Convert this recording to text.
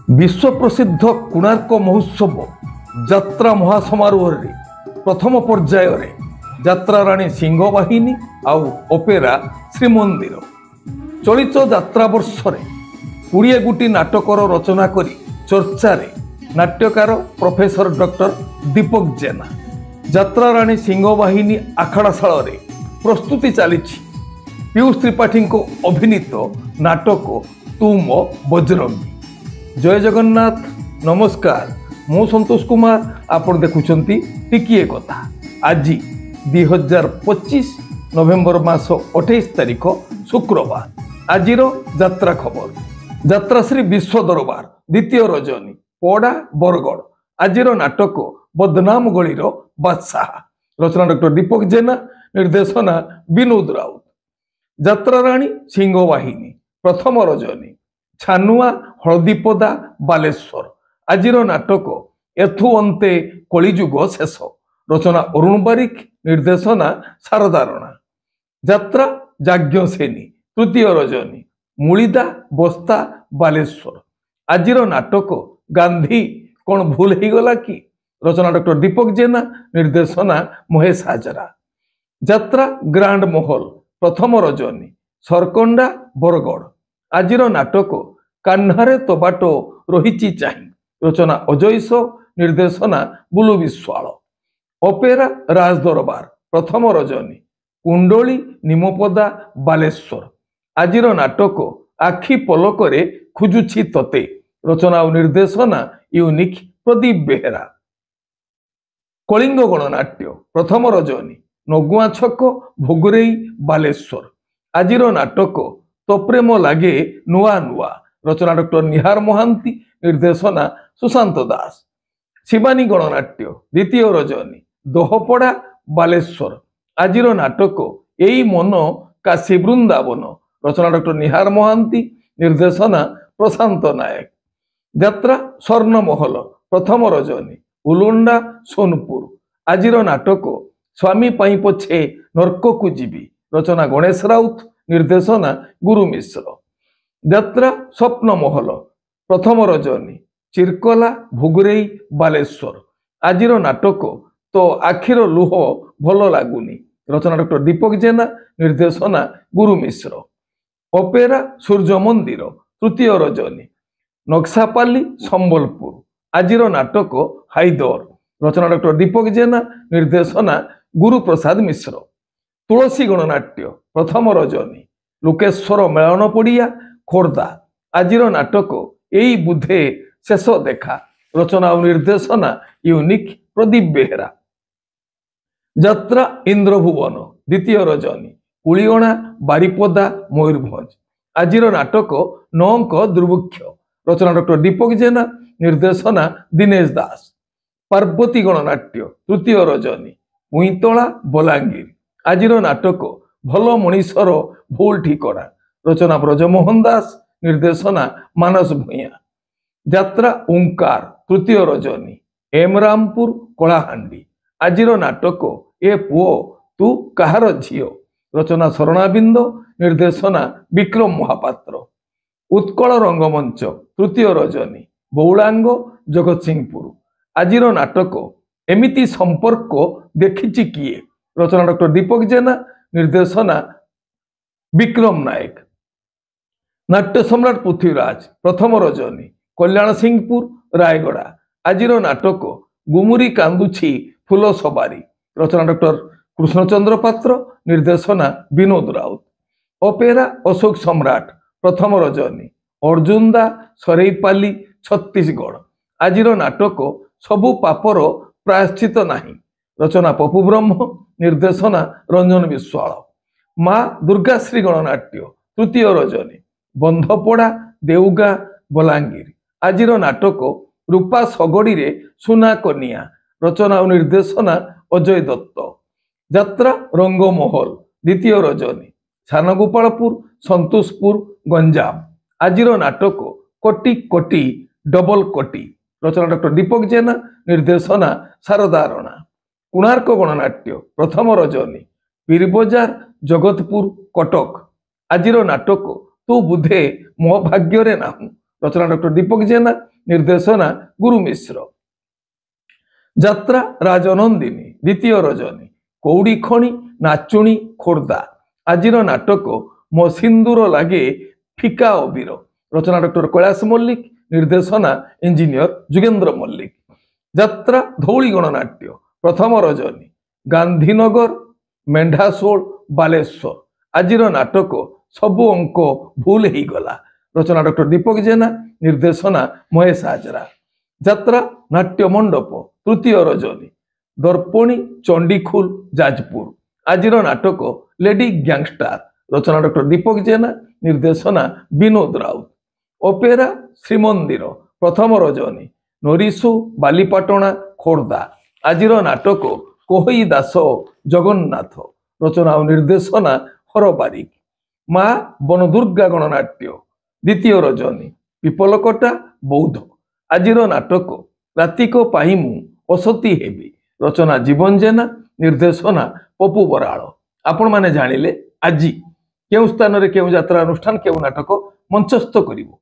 विश्व प्रसिद्ध कोणार्क महोत्सव यात्रा महासमारोह प्रथम पर्याय यात्रा राणी सिंहवाहिनी आउ ओपेरा श्रीमंदिर चलित यात्रा वर्ष 20 गोटी नाटकर रचना करी चर्चा नाट्यकार प्रोफेसर डॉक्टर दीपक जेना यात्रा राणी सिंहवाहिनी आखड़ाशाल प्रस्तुति चली पीयूष त्रिपाठी को अभिनीत नाटक तुम बजरंगी। जय जगन्नाथ नमस्कार मु संतोष कुमार आपण देखुचंती टिकिए कथा। आज 2025 नवेम्बर मास 28 तारिख शुक्रवार। आजिर यात्रा खबर यात्रा श्री विश्व दरबार द्वितीय रजनी पड़ा बरगढ़। आजिर नाटक बदनाम गलीर बादशाह रचना डॉक्टर दीपक जेना निर्देशना विनोद राउत। यात्रा राणी सिंहवाहिनी प्रथम रजनी छानुआ हलदीपदा बालेश्वर। आजिर नाटक एथु अंते कलिजुग शेष रचना अरुण बारिक निर्देशना शारदा राणा। यात्रा याज्ञसेनी तृतीय रजनी मुलिदा बस्ता बालेश्वर। आजिर नाटक गांधी कौन भूल हो गला कि रचना डॉक्टर दीपक जेना निर्देशना महेश हाजरा। यात्रा ग्रांड महल प्रथम रजनी सरकंडा बरगढ़। आजिर नाटक कान्हारे तो बाटो रही चाहि रचना अजयस निर्देशना बुलु विश्वाल। ओपेरा राज दरबार प्रथम रजनी कुंडली निमपदा बालेश्वर। आजिर नाटक आखि पलकरे खुजुछि तते रचना और निर्देशना यूनिक प्रदीप बेहेरा। कलिंग गणनाट्य प्रथम रजनी नगुआ छक भोगरेई बालेश्वर। आजिर नाटक तो प्रेम लागे नुआ नुआ रचना डॉक्टर निहार महांती निर्देशना सुशांत दास। शिवानी गणनाट्य द्वितीय रजनी दोहपड़ा बालेश्वर। आजिर नाटक एई मन काशी वृंदावन रचना डॉक्टर निहार महांती निर्देशना प्रशांत नायक। यात्रा स्वर्ण महल प्रथम रजनी उलुंडा सोनपुर। आजिर नाटक स्वामी पाई पछे नर्क को जीवी रचना गणेश राउत निर्देशना गुरु मिश्र। यात्रा स्वप्न महल प्रथम रजनी चिरकला भोगरेई बालेश्वर। आजिर नाटक तो आखिर लुह भल लगुनि रचना डॉक्टर दीपक जेना निर्देशना गुरु मिश्र। ओपेरा सूर्य मंदिर तृतीय रजनी नक्सापाली संबलपुर। आजिर नाटक हाइदर रचना डॉक्टर दीपक जेना निर्देशना गुरु प्रसाद मिश्र। तुलसी गणनाट्य प्रथम रजनी लोकेश्वर मेलन पड़िया खोर्धा। आजिर नाटक एई बुधे शेष देखा रचना और निर्देशना यूनिक प्रदीप बेहेरा। यात्रा इंद्रभुवन द्वितीय रजनी कुलियणा बारिपदा मयूरभंज। आजिर नाटक नौक दुर्भिक्ष रचना डॉक्टर दीपक जेना निर्देशना दिनेश दास। पार्वती गणनाट्य तृतीय रजनी पुईतला बलांगीर। आजिर नाटक भल मनीषर भूल ठिकरा रचना ब्रजमोहन दास निर्देशना मानस भूया। यात्रा ओंकार तृतीय रजनी एम रामपुर कलाहांडी। आजिर नाटक ए पुओ तू कहार झियो रचना शरणाबिंद निर्देशना विक्रम महापात्र। उत्कल रंगमंच तृतीय रजनी बौलांग जगत सिंहपुर। आजिर नाटक एमिति संपर्क देखिछि किए रचना डॉक्टर दीपक जेना निर्देशना विक्रम नायक। नाट्य सम्राट पृथ्वीराज प्रथम रजनी कल्याण सिंहपुर रायगड़ा। आजिर नाटक गुमुरी कांदुछि फूल सवारी रचना डॉक्टर कृष्णचंद्र पात्र निर्देशना विनोद राउत। ओपेरा अशोक सम्राट प्रथम रजनी अर्जुनदा सरेईपाली छत्तीसगढ़। आजिर नाटक सबु पापर प्रायश्चित नाही रचना पपु ब्रह्म निर्देशना रंजन विश्वाल। माँ दुर्गाश्री गणनाट्य तृतीय रजनी बंधपड़ा देउगा बलांगीर। आजिर नाटक रूपा सगड़ी रे सुना कनिया रचना और निर्देशना अजय दत्त। यात्रा रंगमहल द्वितीय रजनी छानगोपालपुर संतोषपुर गंजाम। आजिर नाटक कोटी कोटी डबल कोटी रचना डॉक्टर दीपक जेना निर्देशना शारदा राणा। कोणार्क गणनाट्य प्रथम रजनी पीरबजार जगतपुर कटक। आजिर नाटक तू बुधे मो भाग्य रे नाहु रचना डॉक्टर दीपक जेना, निर्देशना गुरु मिश्र। यात्रा राजनंदिनी द्वितीय रजनी कौड़ी खणी नाचुणी खोर्धा आजिर नाटक मो सिंदूर लगे फिका अबीर रचना डॉक्टर कैलाश मल्लिक, निर्देशना इंजीनियर जुगेन्द्र मल्लिक। यात्रा धौली गणनाट्य प्रथम रजनी गांधीनगर मेढासोल बालेश्वर आजिर नाटक सबु अंक भूल ही गला रचना डॉक्टर दीपक जेना, निर्देशना महेश हाजरा। यात्रा नाट्य मंडप तृतीय रजनी दर्पणी चंडीखोल जाजपुर आजिर नाटक लेडी गैंगस्टार रचना डॉक्टर दीपक जेना, निर्देशना विनोद राउत। ओपेरा श्रीमंदिर प्रथम रजनी नोरिसो बालीपाटना खोर्धा आजिर नाटक कोहई दास जगन्नाथ रचना और निर्देशना हर बारिक। माँ बनदुर्गा गणनाट्य द्वितीय रजनी पिपलकटा बौद्ध आजिर नाटक रातिक पाहिमु असती हेबी रचना जीवन जेना, निर्देशना पपु बराड़। आपण माने जानिले आजी केउ स्थान रे केउ यात्रा अनुष्ठान केउ नाटक मंचस्थ करिवो।